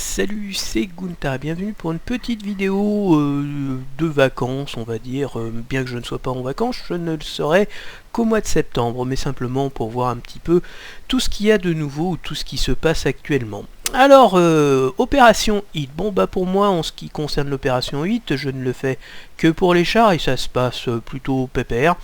Salut, c'est Gunther, bienvenue pour une petite vidéo de vacances, on va dire. Bien que je ne sois pas en vacances, je ne le serai qu'au mois de septembre, mais simplement pour voir un petit peu tout ce qu'il y a de nouveau, ou tout ce qui se passe actuellement. Alors, Opération Hit. Bon, bah pour moi, en ce qui concerne l'Opération Hit, je ne le fais que pour les chars, et ça se passe plutôt pépère.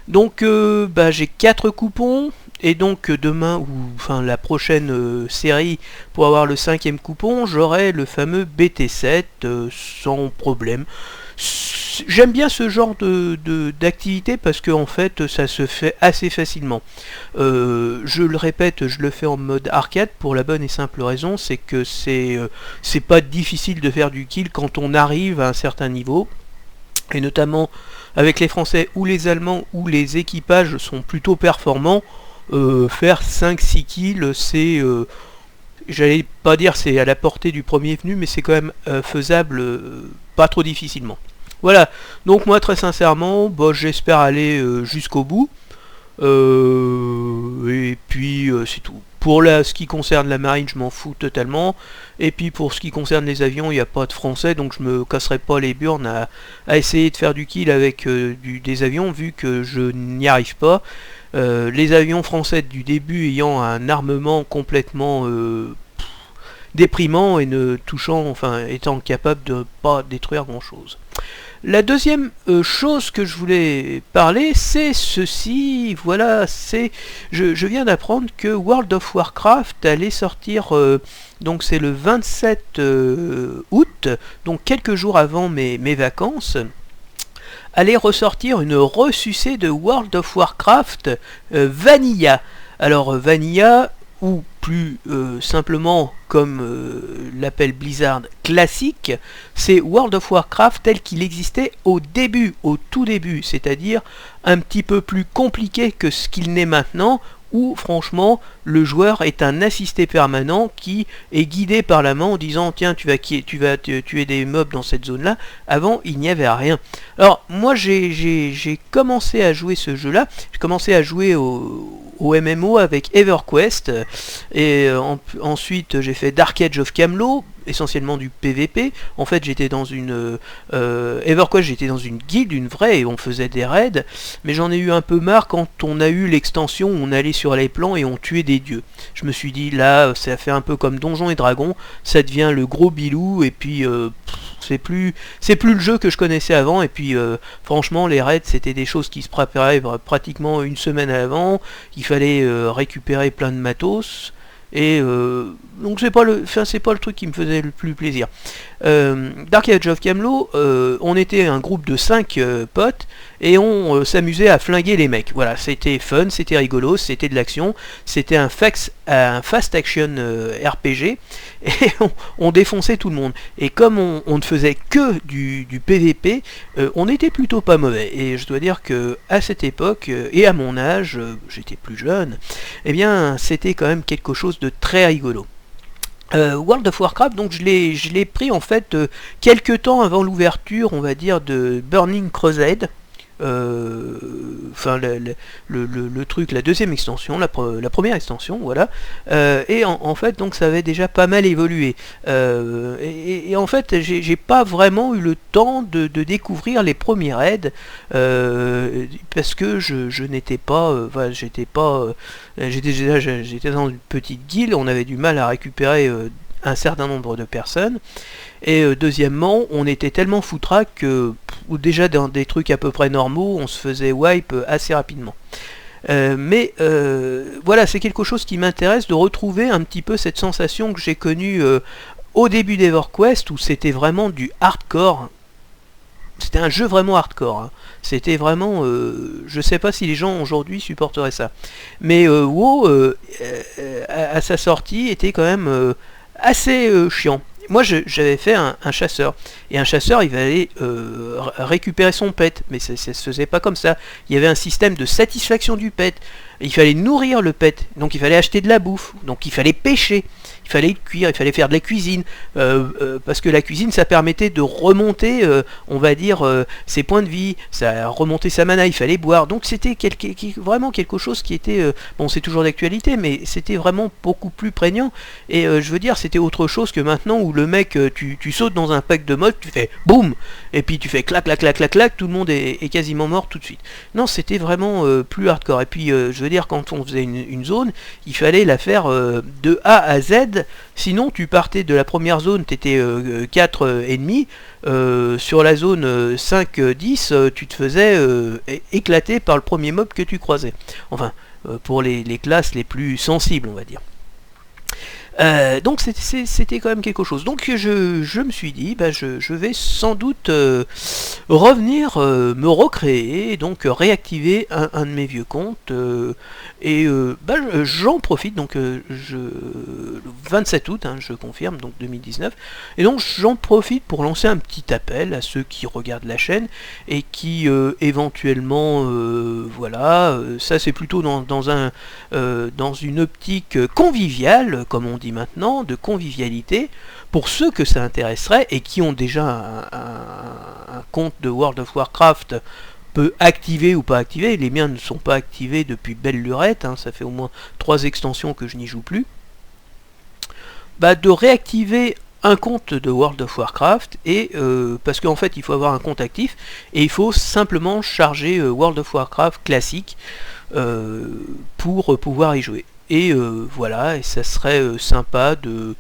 Donc, j'ai 4 coupons. Et donc demain, ou enfin la prochaine série, pour avoir le 5e coupon, j'aurai le fameux BT7 sans problème. J'aime bien ce genre d'activité parce que en fait ça se fait assez facilement. Je le répète, je le fais en mode arcade pour la bonne et simple raison, c'est que c'est pas difficile de faire du kill quand on arrive à un certain niveau. Et notamment avec les Français ou les Allemands où les équipages sont plutôt performants. Faire 5-6 kills, c'est, j'allais pas dire c'est à la portée du premier venu, mais c'est quand même faisable pas trop difficilement. Voilà, donc moi très sincèrement, j'espère aller jusqu'au bout, et puis c'est tout. Pour ce qui concerne la marine, je m'en fous totalement, et puis pour ce qui concerne les avions, il n'y a pas de français, donc je me casserai pas les burnes à essayer de faire du kill avec des avions, vu que je n'y arrive pas. Les avions français du début ayant un armement complètement déprimant et ne touchant, enfin étant capable de pas détruire grand chose. La deuxième chose que je voulais parler, c'est ceci, voilà, je viens d'apprendre que World of Warcraft allait sortir, donc c'est le 27 août, donc quelques jours avant mes vacances, allait ressortir une ressucée de World of Warcraft Vanilla. Alors Vanilla, ou plus simplement comme l'appelle Blizzard, classique, c'est World of Warcraft tel qu'il existait au début, au tout début, c'est-à-dire un petit peu plus compliqué que ce qu'il n'est maintenant, où franchement le joueur est un assisté permanent qui est guidé par la main en disant tiens tu vas tuer des mobs dans cette zone là. Avant il n'y avait rien. Alors moi j'ai commencé à jouer ce jeu là, j'ai commencé à jouer au MMO avec EverQuest, et ensuite j'ai fait Dark Age of Camelot, essentiellement du PVP. En fait j'étais dans une EverQuest, j'étais dans une guilde, une vraie, et on faisait des raids, mais j'en ai eu un peu marre quand on a eu l'extension où on allait sur les plans et on tuait des dieux. Je me suis dit là ça fait un peu comme Donjons et Dragons, ça devient le gros bilou, et puis c'est plus le jeu que je connaissais avant, et puis franchement les raids c'était des choses qui se préparaient pratiquement une semaine à l'avant, il fallait récupérer plein de matos, et donc c'est pas le truc qui me faisait le plus plaisir. Dark Age of Camelot, on était un groupe de 5 potes et on s'amusait à flinguer les mecs. Voilà, c'était fun, c'était rigolo, c'était de l'action, c'était un fast action RPG, et on défonçait tout le monde. Et comme on ne faisait que du PVP, on était plutôt pas mauvais. Et je dois dire que à cette époque, et à mon âge, j'étais plus jeune, eh bien c'était quand même quelque chose de très rigolo. World of Warcraft, donc je l'ai pris en fait quelques temps avant l'ouverture, on va dire, de Burning Crusade. Enfin le truc, la deuxième extension, la première extension, voilà. Et en fait donc ça avait déjà pas mal évolué, et en fait j'ai pas vraiment eu le temps de découvrir les premiers raids, parce que je n'étais pas, j'étais dans une petite guilde, on avait du mal à récupérer un certain nombre de personnes, et deuxièmement on était tellement foutraque que déjà dans des trucs à peu près normaux on se faisait wipe assez rapidement. Mais voilà, c'est quelque chose qui m'intéresse, de retrouver un petit peu cette sensation que j'ai connue au début d'EverQuest, où c'était vraiment du hardcore. C'était un jeu vraiment hardcore, hein. C'était vraiment, je sais pas si les gens aujourd'hui supporteraient ça, mais WoW à sa sortie était quand même assez chiant. Moi j'avais fait un chasseur, et un chasseur il allait récupérer son pet, mais ça se faisait pas comme ça. Il y avait un système de satisfaction du pet. il fallait nourrir le pet, donc il fallait acheter de la bouffe, donc il fallait pêcher, il fallait cuire, il fallait faire de la cuisine, parce que la cuisine ça permettait de remonter, on va dire, ses points de vie, ça remontait sa mana, il fallait boire, donc c'était vraiment quelque chose qui était, bon c'est toujours d'actualité, mais c'était vraiment beaucoup plus prégnant, et je veux dire c'était autre chose que maintenant où le mec, tu sautes dans un pack de mode, tu fais boum, et puis tu fais clac clac clac clac clac, tout le monde est quasiment mort tout de suite. Non, c'était vraiment plus hardcore, et puis je veux dire quand on faisait une zone, il fallait la faire de A à Z. Sinon, tu partais de la première zone, tu étais 4 ennemis. Sur la zone 5-10, tu te faisais éclater par le premier mob que tu croisais. Enfin, pour les classes les plus sensibles, on va dire. Donc c'était quand même quelque chose. Donc je me suis dit, bah, je vais sans doute revenir me recréer, donc réactiver un de mes vieux comptes. Bah, j'en profite, donc le 27 août, hein, je confirme, donc 2019. Et donc j'en profite pour lancer un petit appel à ceux qui regardent la chaîne et qui éventuellement, voilà, ça c'est plutôt dans une optique conviviale, comme on dit maintenant, de convivialité, pour ceux que ça intéresserait et qui ont déjà un compte de World of Warcraft peu activé ou pas activé. Les miens ne sont pas activés depuis belle lurette, hein, ça fait au moins 3 extensions que je n'y joue plus. Bah, de réactiver un compte de World of Warcraft, et parce qu'en fait il faut avoir un compte actif et il faut simplement charger World of Warcraft classique pour pouvoir y jouer. Et voilà, et ça serait sympa de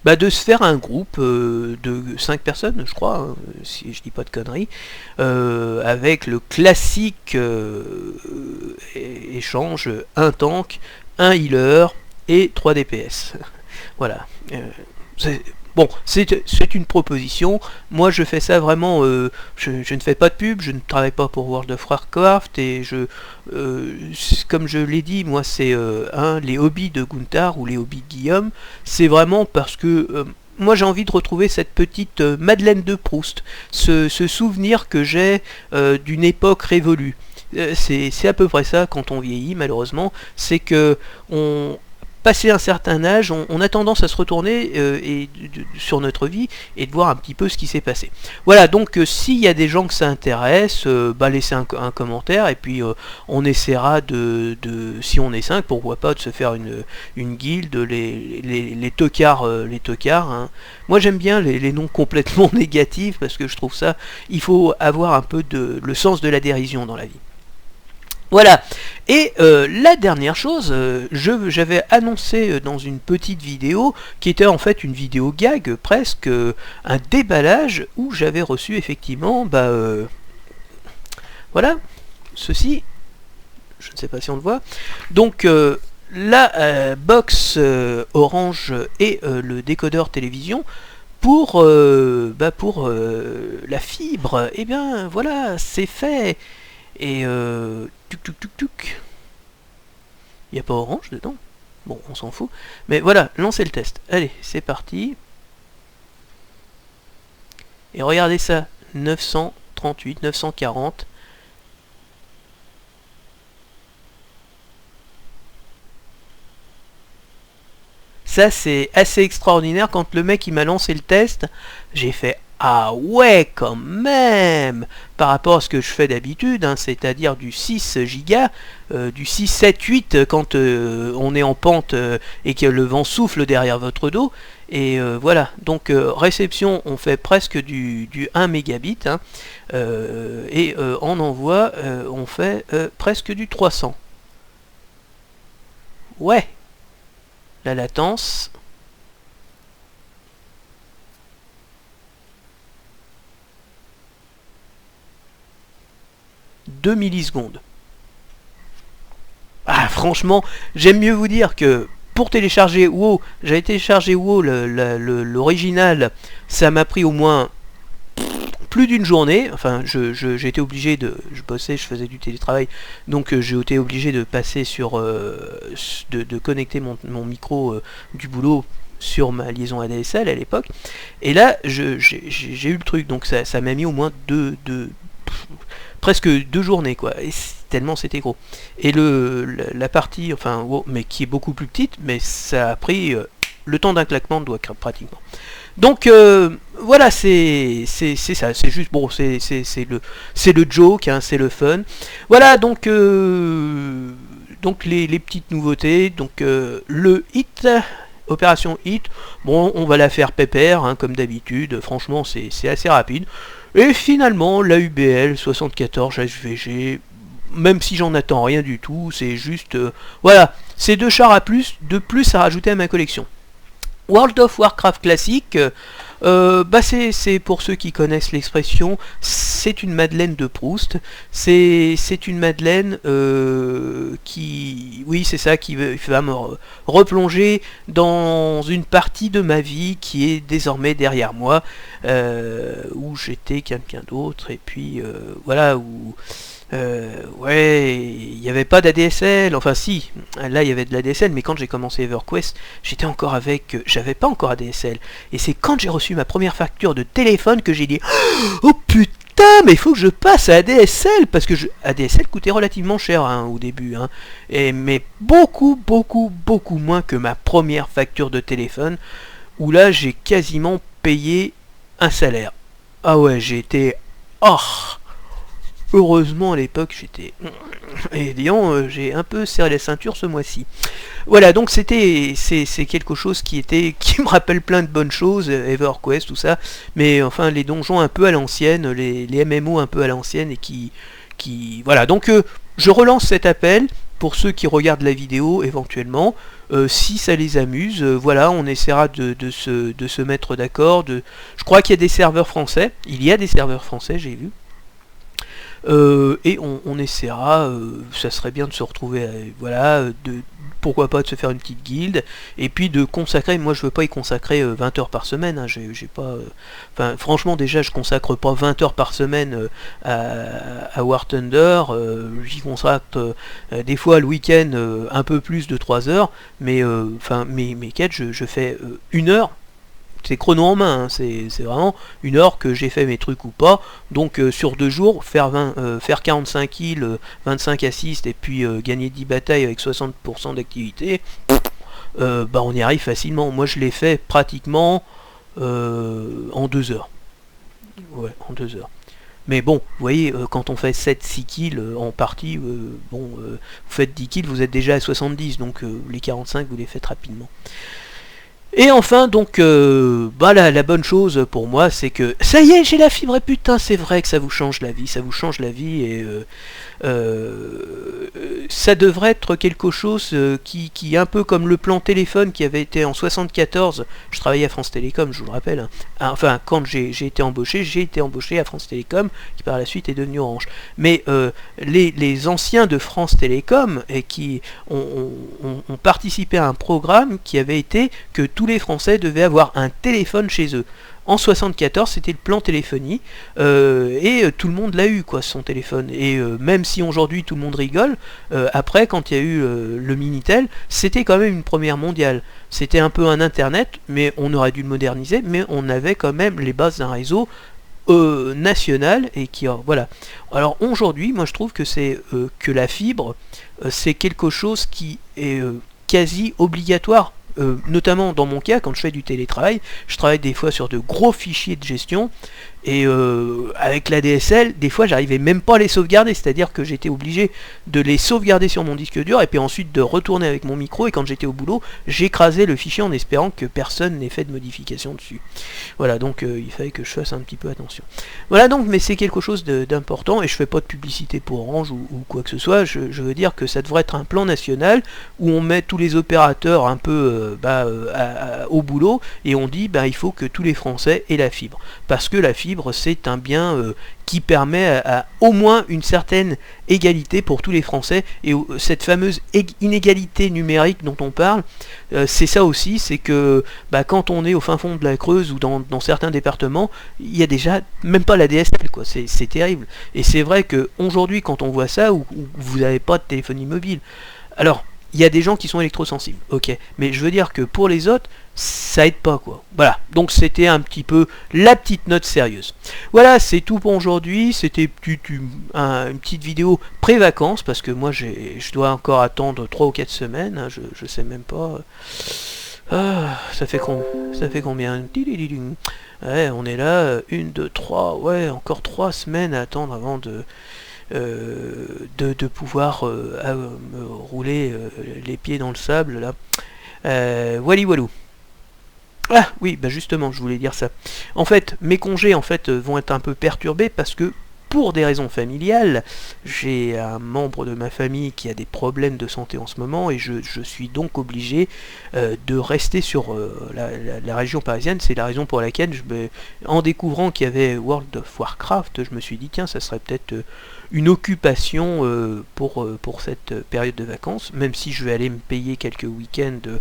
se faire un groupe de 5 personnes, je crois, hein, si je dis pas de conneries, avec le classique échange, un tank, un healer et 3 DPS. Voilà. Bon, c'est une proposition. Moi, je fais ça vraiment. Je ne fais pas de pub, je ne travaille pas pour World of Warcraft, et comme je l'ai dit, moi, c'est les hobbies de Gunther ou les hobbies de Guillaume. C'est vraiment parce que moi, j'ai envie de retrouver cette petite Madeleine de Proust, ce souvenir que j'ai d'une époque révolue. C'est à peu près ça quand on vieillit, malheureusement. C'est que passé un certain âge, on a tendance à se retourner sur notre vie et de voir un petit peu ce qui s'est passé. Voilà, donc s'il y a des gens que ça intéresse, laissez un commentaire, et puis on essaiera si on est 5, pourquoi pas, de se faire une guilde, les tocards, hein. Moi j'aime bien les noms complètement négatifs, parce que je trouve ça, il faut avoir un peu le sens de la dérision dans la vie. Voilà, et la dernière chose, j'avais annoncé dans une petite vidéo, qui était en fait une vidéo gag, presque, un déballage, où j'avais reçu effectivement, voilà, ceci, je ne sais pas si on le voit, donc la box orange et le décodeur télévision, pour la fibre, et bien voilà, c'est fait. Et tuc. Il n'y a pas orange dedans. Bon, on s'en fout. Mais voilà, lancez le test. Allez, c'est parti. Et regardez ça. 938, 940. Ça, c'est assez extraordinaire. Quand le mec il m'a lancé le test, j'ai fait ah ouais, quand même, par rapport à ce que je fais d'habitude, hein, c'est-à-dire du 6 Go, du 6, 7, 8 quand on est en pente et que le vent souffle derrière votre dos. Et voilà, donc réception, on fait presque du 1 mégabit, hein, et en envoi, on fait presque du 300. Ouais, la latence. 2 millisecondes. Ah, franchement, j'aime mieux vous dire que pour télécharger WoW, j'avais téléchargé WoW, l'original, ça m'a pris au moins plus d'une journée. Enfin, j'ai été obligé je bossais, je faisais du télétravail, donc j'ai été obligé de passer sur, de connecter mon micro du boulot sur ma liaison ADSL à l'époque. Et là, j'ai eu le truc, donc ça m'a mis au moins presque 2 journées, quoi. Et tellement c'était gros. Et la partie, enfin, mais qui est beaucoup plus petite, mais ça a pris le temps d'un claquement de doigts, pratiquement. Donc voilà, c'est ça, c'est juste, bon, c'est le joke, hein, c'est le fun. Voilà, donc les petites nouveautés, donc le hit, opération hit, bon, on va la faire pépère, hein, comme d'habitude, franchement c'est assez rapide. Et finalement, la UBL 74 HVG, même si j'en attends rien du tout, c'est juste, voilà, c'est 2 chars de plus à rajouter à ma collection. World of Warcraft classique, c'est pour ceux qui connaissent l'expression, c'est une Madeleine de Proust. C'est une Madeleine oui, c'est ça, qui va me replonger dans une partie de ma vie qui est désormais derrière moi, où j'étais quelqu'un d'autre, et puis voilà, où ouais, il n'y avait pas d'ADSL, enfin si, là il y avait de l'ADSL, mais quand j'ai commencé EverQuest, j'étais encore avec, j'avais pas encore ADSL, et c'est quand j'ai reçu ma première facture de téléphone que j'ai dit « Oh putain, mais il faut que je passe à ADSL !» Parce que ADSL coûtait relativement cher, hein, au début, hein, mais beaucoup moins que ma première facture de téléphone, où là j'ai quasiment payé un salaire. Ah ouais, j'ai été... Oh, heureusement à l'époque j'étais... Et disons, j'ai un peu serré la ceinture ce mois-ci. Voilà, donc c'est quelque chose qui me rappelle plein de bonnes choses, EverQuest, tout ça, mais enfin les donjons un peu à l'ancienne, les MMO un peu à l'ancienne, et qui voilà, donc je relance cet appel pour ceux qui regardent la vidéo éventuellement, si ça les amuse, voilà, on essaiera de se mettre d'accord. Je crois qu'il y a des serveurs français, j'ai vu. Et on essaiera, ça serait bien de se retrouver, voilà, pourquoi pas de se faire une petite guilde, et puis de consacrer, moi je veux pas y consacrer 20 heures par semaine, hein, j'ai pas, enfin franchement déjà je consacre pas 20 heures par semaine à War Thunder, j'y consacre des fois le week-end un peu plus de 3 heures, mais enfin mes quêtes je fais 1 heure. C'est chrono en main, hein, c'est vraiment 1 heure que j'ai fait mes trucs ou pas, donc sur 2 jours, faire 45 kills, 25 assists, et puis gagner 10 batailles avec 60% d'activité, on y arrive facilement. Moi je l'ai fait pratiquement en 2 heures. Ouais, en 2 heures. Mais bon, vous voyez, quand on fait 7-6 kills en partie, vous faites 10 kills, vous êtes déjà à 70, donc les 45 vous les faites rapidement. Et enfin, donc, la bonne chose pour moi, c'est que ça y est, j'ai la fibre, et putain, c'est vrai que ça vous change la vie, et ça devrait être quelque chose qui est un peu comme le plan téléphone qui avait été en 74. Je travaillais à France Télécom, je vous le rappelle, hein. Enfin, quand j'ai été embauché à France Télécom, qui par la suite est devenu Orange. Mais les anciens de France Télécom, et qui ont participé à un programme qui avait été que tous les Français devaient avoir un téléphone chez eux. En 74, c'était le plan téléphonie, et tout le monde l'a eu, quoi, son téléphone. Et même si aujourd'hui tout le monde rigole, après, quand il y a eu le Minitel, c'était quand même une première mondiale. C'était un peu un Internet, mais on aurait dû le moderniser, mais on avait quand même les bases d'un réseau national, et qui voilà. Alors aujourd'hui, moi je trouve que c'est que la fibre, c'est quelque chose qui est quasi obligatoire. Notamment dans mon cas, quand je fais du télétravail, je travaille des fois sur de gros fichiers de gestion, et avec la DSL, des fois j'arrivais même pas à les sauvegarder, c'est-à-dire que j'étais obligé de les sauvegarder sur mon disque dur, et puis ensuite de retourner avec mon micro, et quand j'étais au boulot, j'écrasais le fichier en espérant que personne n'ait fait de modification dessus. Voilà, donc il fallait que je fasse un petit peu attention. Voilà, donc, mais c'est quelque chose d'important, et je fais pas de publicité pour Orange ou quoi que ce soit, je veux dire que ça devrait être un plan national, où on met tous les opérateurs un peu au boulot, et on dit il faut que tous les Français aient la fibre, parce que la fibre c'est un bien qui permet à au moins une certaine égalité pour tous les Français, et cette fameuse inégalité numérique dont on parle, c'est ça aussi, c'est que quand on est au fin fond de la Creuse ou dans certains départements, il y a déjà même pas la DSL, quoi, c'est terrible. Et c'est vrai que aujourd'hui, quand on voit ça, où vous n'avez pas de téléphonie mobile, alors il y a des gens qui sont électrosensibles, ok, mais je veux dire que pour les autres, ça aide pas, quoi. Voilà, donc c'était un petit peu la petite note sérieuse. Voilà, c'est tout pour aujourd'hui. C'était une petite vidéo pré-vacances, parce que moi je dois encore attendre 3 ou 4 semaines, hein, je sais même pas. Ça fait combien? Ouais, on est là, 1, 2, 3, ouais, encore 3 semaines à attendre avant de pouvoir me rouler les pieds dans le sable, là. Wally walou. Ah oui, bah justement, je voulais dire ça. En fait, mes congés vont être un peu perturbés parce que pour des raisons familiales, j'ai un membre de ma famille qui a des problèmes de santé en ce moment et je suis donc obligé de rester sur la région parisienne. C'est la raison pour laquelle, en découvrant qu'il y avait World of Warcraft, je me suis dit tiens, ça serait peut-être une occupation pour cette période de vacances, même si je vais aller me payer quelques week-ends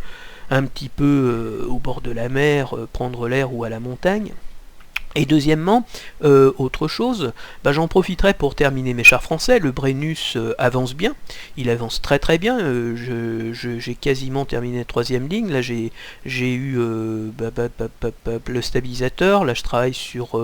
un petit peu au bord de la mer, prendre l'air ou à la montagne. Et deuxièmement, autre chose, j'en profiterai pour terminer mes chars français. Le Brennus avance bien, il avance très très bien. J'ai quasiment terminé la 3ème ligne. Là j'ai eu le stabilisateur. Là je travaille sur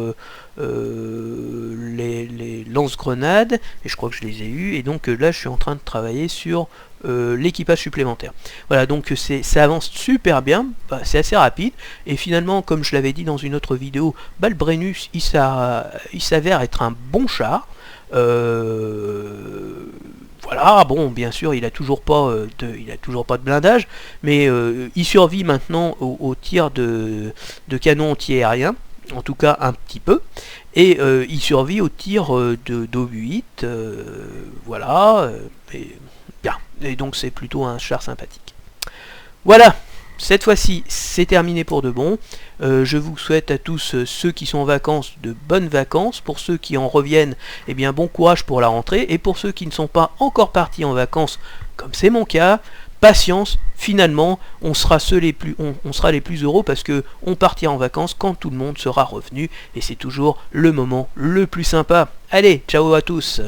les lance-grenades et je crois que je les ai eus. Et donc là je suis en train de travailler sur l'équipage supplémentaire. Voilà, donc ça avance super bien, c'est assez rapide, et finalement, comme je l'avais dit dans une autre vidéo, le Brennus, il s'avère être un bon char. Voilà, bon, bien sûr, il a toujours pas de blindage, mais il survit maintenant au tir de canon anti-aérien, en tout cas un petit peu, et il survit au tir d'O8, voilà, et donc c'est plutôt un char sympathique. Voilà, cette fois-ci c'est terminé pour de bon. Je vous souhaite à tous ceux qui sont en vacances de bonnes vacances. Pour ceux qui en reviennent, eh bien bon courage pour la rentrée. Et pour ceux qui ne sont pas encore partis en vacances, comme c'est mon cas, patience, finalement on sera les plus heureux parce que on partira en vacances quand tout le monde sera revenu et c'est toujours le moment le plus sympa. Allez, ciao à tous.